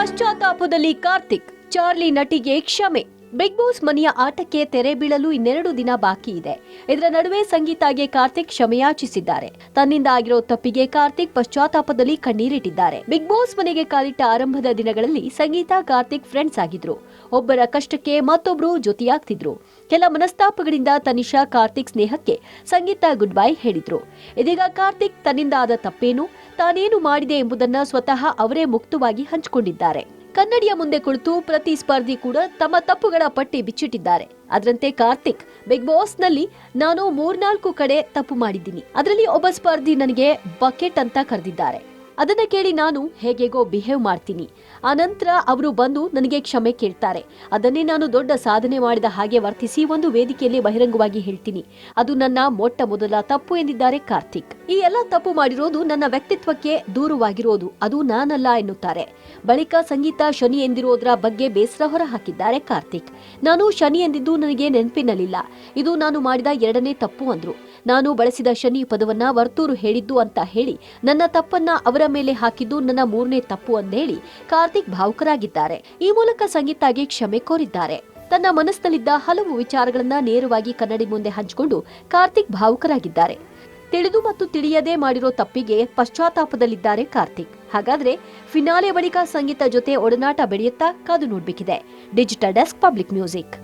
ಪಶ್ಚಾತ್ತಾಪದಲ್ಲಿ Karthik, Charlie ನಟಿಗೆ ಕ್ಷಮೆ. Big boss ಮನೆಯ ಆಟಕ್ಕೆ ತೆರೆ ಬೀಳಲು ಇನ್ನೆರಡು ದಿನ ಬಾಕಿ ಇದೆ. ಇದರ ನಡುವೆ ಸಂಗೀತಾಗೆ ಕಾರ್ತಿಕ್ ಕ್ಷಮೆಯಾಚಿಸಿದ್ದಾರೆ. ತನ್ನಿಂದ ಆಗಿರೋ ತಪ್ಪಿಗೆ ಕಾರ್ತಿಕ್ ಪಶ್ಚಾತ್ತಾಪದಲ್ಲಿ ಕಣ್ಣೀರಿಟ್ಟಿದ್ದಾರೆ. ಬಿಗ್ ಬಾಸ್ ಮನೆಗೆ ಕಾಲಿಟ್ಟ ಆರಂಭದ ದಿನಗಳಲ್ಲಿ ಸಂಗೀತಾ ಕಾರ್ತಿಕ್ ಫ್ರೆಂಡ್ಸ್ ಆಗಿದ್ರು. ಒಬ್ಬರ ಕಷ್ಟಕ್ಕೆ ಮತ್ತೊಬ್ರು ಜೊತೆಯಾಗ್ತಿದ್ರು. ಕೆಲ ಮನಸ್ತಾಪಗಳಿಂದ ತನಿಷಾ ಕಾರ್ತಿಕ್ ಸ್ನೇಹಕ್ಕೆ ಸಂಗೀತಾ ಗುಡ್ ಬೈ ಹೇಳಿದ್ರು. ಇದೀಗ ಕಾರ್ತಿಕ್ ತನ್ನಿಂದ ಆದ ತಪ್ಪೇನು, ತಾನೇನು ಮಾಡಿದೆ ಎಂಬುದನ್ನ ಸ್ವತಃ ಅವರೇ ಮುಕ್ತವಾಗಿ ಹಂಚಿಕೊಂಡಿದ್ದಾರೆ. ಕನ್ನಡಿಯ ಮುಂದೆ ಕುಳಿತು ಪ್ರತಿ ಸ್ಪರ್ಧಿ ಕೂಡ ತಮ್ಮ ತಪ್ಪುಗಳ ಪಟ್ಟಿ ಬಿಚ್ಚಿಟ್ಟಿದ್ದಾರೆ. ಅದರಂತೆ ಕಾರ್ತಿಕ್, ಬಿಗ್ ಬಾಸ್ ನಲ್ಲಿ ನಾನು 3-4 ಕಡೆ ತಪ್ಪು ಮಾಡಿದ್ದೀನಿ. ಅದರಲ್ಲಿ ಒಬ್ಬ ಸ್ಪರ್ಧಿ ನನಗೆ ಬಕೆಟ್ ಅಂತ ಕರೆದಿದ್ದಾರೆ. ಅದನ್ನ ಕೇಳಿ ನಾನು ಹೇಗೇಗೋ ಬಿಹೇವ್ ಮಾಡ್ತೀನಿ. ಆ ನಂತರ ಅವರು ಬಂದು ನನಗೆ ಕ್ಷಮೆ ಕೇಳ್ತಾರೆ. ಅದನ್ನೇ ನಾನು ದೊಡ್ಡ ಸಾಧನೆ ಮಾಡಿದ ಹಾಗೆ ವರ್ತಿಸಿ ಒಂದು ವೇದಿಕೆಯಲ್ಲಿ ಬಹಿರಂಗವಾಗಿ ಹೇಳ್ತೀನಿ. ಅದು ನನ್ನ ಮೊಟ್ಟ ಮೊದಲ ತಪ್ಪು ಎಂದಿದ್ದಾರೆ ಕಾರ್ತಿಕ್. ಈ ಎಲ್ಲ ತಪ್ಪು ಮಾಡಿರೋದು ನನ್ನ ವ್ಯಕ್ತಿತ್ವಕ್ಕೆ ದೂರವಾಗಿರೋದು, ಅದು ನಾನಲ್ಲ ಎನ್ನುತ್ತಾರೆ. ಬಳಿಕ ಸಂಗೀತ ಶನಿ ಎಂದಿರೋದ್ರ ಬಗ್ಗೆ ಬೇಸರ ಹೊರ ಹಾಕಿದ್ದಾರೆ ಕಾರ್ತಿಕ್. ನಾನು ಶನಿ ಎಂದಿದ್ದು ನನಗೆ ನೆನಪಿನಲ್ಲಿಲ್ಲ. ಇದು ನಾನು ಮಾಡಿದ 2ನೇ ತಪ್ಪು ಅಂದ್ರು. ನಾನು ಬಳಸಿದ ಶನಿ ಪದವನ್ನ ವರ್ತೂರು ಹೇಳಿದ್ದು ಅಂತ ಹೇಳಿ ನನ್ನ ತಪ್ಪನ್ನ ಅವರ ಮೇಲೆ ಹಾಕಿದ್ದು ನನ್ನ 3ನೇ ತಪ್ಪು ಅಂದೇಳಿ ಕಾರ್ತಿಕ್ ಭಾವುಕರಾಗಿದ್ದಾರೆ. ಈ ಮೂಲಕ ಸಂಗೀತಾಗೆ ಕ್ಷಮೆ ಕೋರಿದ್ದಾರೆ. ತನ್ನ ಮನಸ್ಸಿನಲ್ಲಿದ್ದ ಹಲವು ವಿಚಾರಗಳನ್ನ ನೇರವಾಗಿ ಕನ್ನಡಿ ಮುಂದೆ ಹಂಚಿಕೊಂಡು ಕಾರ್ತಿಕ್ ಭಾವುಕರಾಗಿದ್ದಾರೆ. ತಿಳಿದು ಮತ್ತು ತಿಳಿಯದೆ ಮಾಡಿರೋ ತಪ್ಪಿಗೆ ಪಶ್ಚಾತ್ತಾಪದಲ್ಲಿದ್ದಾರೆ ಕಾರ್ತಿಕ್. ಹಾಗಾದ್ರೆ ಫಿನಾಲೆ ಬಳಿಕ ಸಂಗೀತ ಜೊತೆ ಒಡನಾಟ ಬೆಳೆಯುತ್ತಾ ಕಾದು ನೋಡ್ಬೇಕಿದೆ. Digital desk, public music.